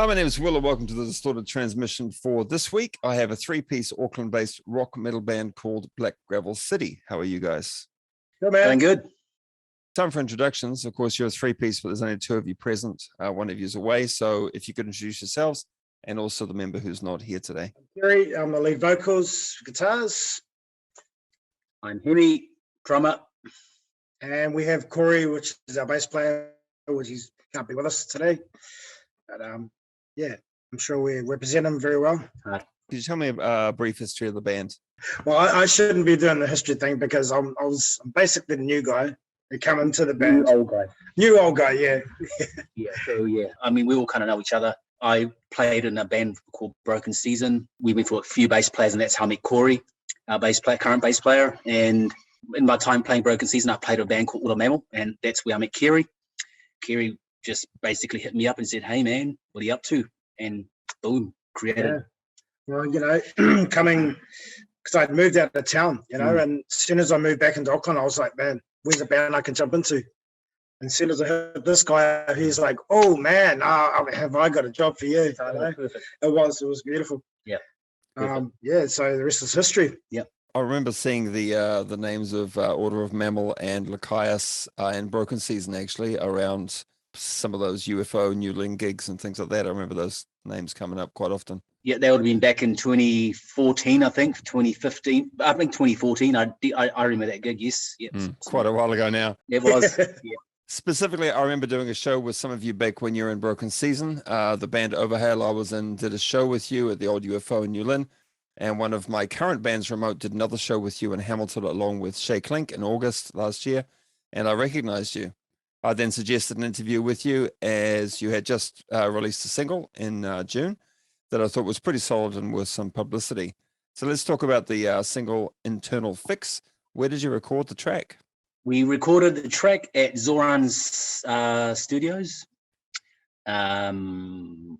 Hi, my name is Will, and welcome to the Distorted Transmission for this week. I have a three-piece Auckland-based rock metal band called Black Gravel City. How are you guys? Good, man. Doing good. Time for introductions. Of course, you're a three-piece, but there's only two of you present. One of you is away, so if you could introduce yourselves and also the member who's not here today. Gary, I'm the lead vocals, guitars. I'm Hemi, drummer. And we have Corey, which is our bass player, which he can't be with us today. But yeah, I'm sure we represent him very well. Could you tell me a brief history of the band? Well, I shouldn't be doing the history thing because I'm basically the new guy who come into the band. New old guy, yeah. Yeah. I mean, we all kind of know each other. I played in a band called Broken Season. We went through a few bass players, and that's how I met Corey, our current bass player. And in my time playing Broken Season, I played a band called Little Mammal, and that's where I met Kerry. Kerry just basically hit me up and said, "Hey, man, what are you up to?" And boom, created. Yeah. Well, you know, coming because I'd moved out of town, you know, and as soon as I moved back into Auckland, I was like, man, where's a band I can jump into? And as soon as I heard this guy, he's like, oh man, have I got a job for you? You know? It was beautiful. Yeah. Yeah. So the rest is history. Yeah. I remember seeing the names of Order of Mammal and Lachias and Broken Season actually around some of those UFO New Lin gigs and things like that. I remember those names coming up quite often. Yeah, they would have been back in 2014, I think, 2015. I think 2014. I remember that gig, yes. Yep. Quite a while ago now. It was, yeah. Specifically, I remember doing a show with some of you back when you were in Broken Season. The band Overhaul I was in did a show with you at the old UFO in New Lin. And one of my current bands, Remote, did another show with you in Hamilton along with Shay Clink in August last year. And I recognized you. I then suggested an interview with you as you had just released a single in June that I thought was pretty solid and worth some publicity. So let's talk about the single Internal Fix. Where did you record the track? We recorded the track at Zoran's studios. I don't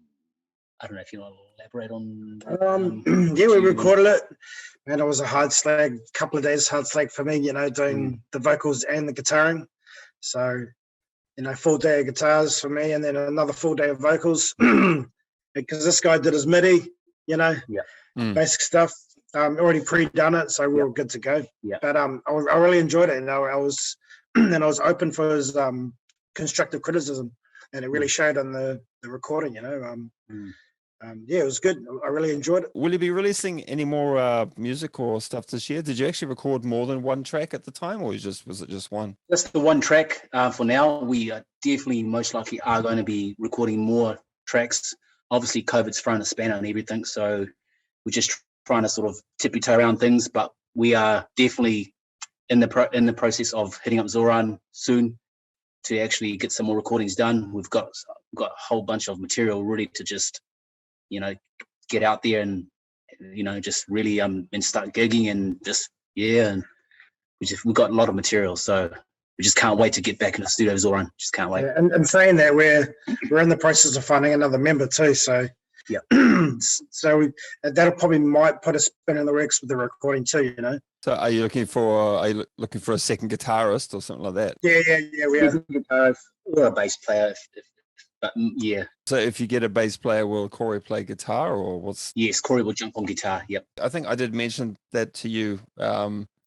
know if you want to elaborate on. Yeah, we recorded it. Man, it was a hard slag, couple of days hard slag for me, you know, doing the vocals and the guitaring. So, you know, full day of guitars for me and then another full day of vocals because this guy did his MIDI, you know, basic stuff. Already pre-done it, so we were good to go. Yeah. But I really enjoyed it, and I was open for his constructive criticism, and it really showed on the recording. You know, yeah, it was good. I really enjoyed it. Will you be releasing any more music or stuff this year? Did you actually record more than one track at the time, or was it just one? Just the one track for now. We definitely most likely are going to be recording more tracks. Obviously, COVID's thrown a spanner and everything, so we're just trying to sort of tippy-toe around things, but we are definitely in the process of hitting up Zoran soon to actually get some more recordings done. We've got a whole bunch of material ready to just, you know, get out there and, you know, just really and start gigging and just and we've got a lot of material, so we just can't wait to get back in the studio, Zoran. Just can't wait. Yeah, and saying that, we're in the process of finding another member too, so. Yeah. So that'll probably might put a spin in the works with the recording too, you know. So are you looking for a second guitarist or something like that? Yeah, we are. Guitarist or a bass player, but yeah. So if you get a bass player, will Corey play guitar or what's? Yes, Corey will jump on guitar. Yep. I think I did mention that to you.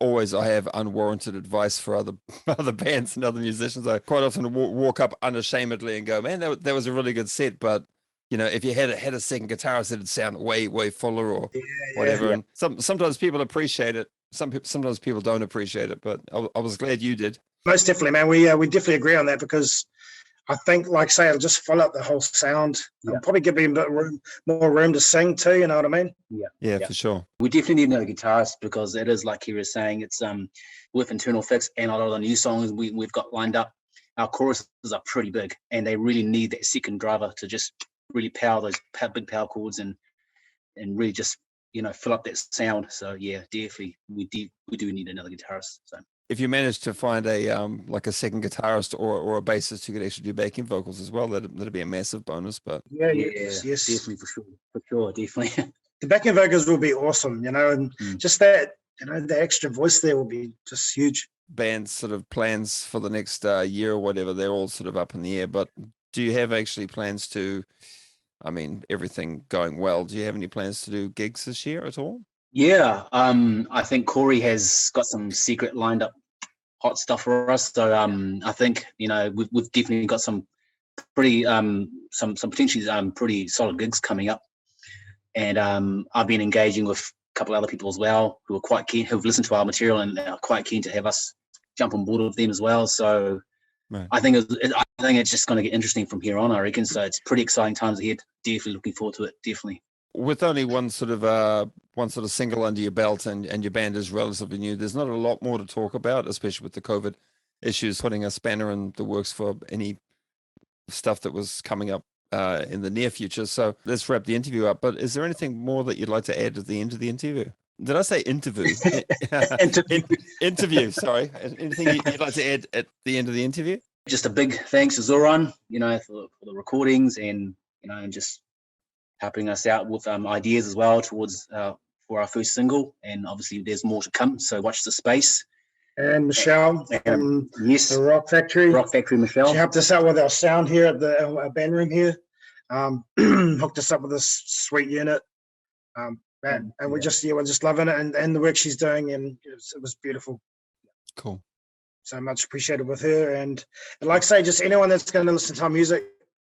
Always I have unwarranted advice for other bands and other musicians. I quite often walk up unashamedly and go, man, that was a really good set, but you know, if you had a second guitarist, it'd sound way fuller or whatever. Yeah. And sometimes people appreciate it. Sometimes people don't appreciate it. But I was glad you did. Most definitely, man. We definitely agree on that because I think, like say, it'll just fill up the whole sound. It'll probably give me a bit more room to sing too. You know what I mean? Yeah, for sure. We definitely need another guitarist because it is like he was saying. It's with Internal Fix and a lot of the new songs we've got lined up. Our choruses are pretty big, and they really need that second driver to just really power those big power chords and really just, you know, fill up that sound. So yeah, definitely we do need another guitarist. So if you manage to find a like a second guitarist or a bassist who could actually do backing vocals as well, that'd be a massive bonus. But yes, definitely for sure, definitely. The backing vocals will be awesome, you know, and just that, you know, the extra voice there will be just huge. Band's sort of plans for the next year or whatever, they're all sort of up in the air. But do you have actually plans to I mean, everything going well. Do you have any plans to do gigs this year at all? Yeah, I think Corey has got some secret lined up hot stuff for us. So I think, you know, we've definitely got some pretty some potentially pretty solid gigs coming up. And I've been engaging with a couple of other people as well who are quite keen, who've listened to our material and are quite keen to have us jump on board with them as well. So Right. I think it's just going to get interesting from here on, I reckon. So it's pretty exciting times ahead. Definitely looking forward to it. Definitely. With only one sort of single under your belt and your band is relatively new, there's not a lot more to talk about, especially with the COVID issues putting a spanner in the works for any stuff that was coming up in the near future. So let's wrap the interview up. But is there anything more that you'd like to add at the end of the interview? Did I say interview? Interview, sorry. Anything you'd like to add at the end of the interview? Just a big thanks to Zoran, you know, for the recordings and, you know, and just helping us out with ideas as well towards for our first single. And obviously there's more to come. So watch the space. And Michelle from Yes, the Rock Factory. Rock Factory Michelle. She helped us out with our sound here at the band room here. Hooked us up with this sweet unit. And we're just loving it and the work she's doing, and it was beautiful. Cool. So much appreciated with her, and like I say, just anyone that's going to listen to our music,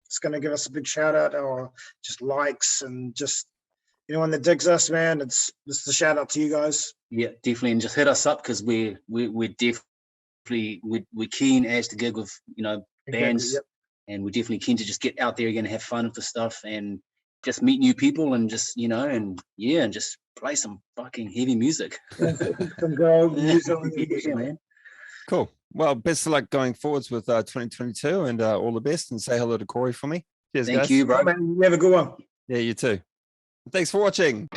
it's going to give us a big shout out or just likes, and just anyone that digs us, man, it's just a shout out to you guys. Yeah, definitely, and just hit us up because we're definitely we're keen as to gig with, you know, bands, Exactly, yep. and we're definitely keen to just get out there again and have fun with the stuff and just meet new people and just, you know, and just play some fucking heavy music. Some girl music. Yeah, man. Cool. Well, best of luck going forwards with 2022 and all the best, and say hello to Corey for me. Cheers, Thank guys. you, bro. Man, you have a good one. Yeah, you too. Thanks for watching.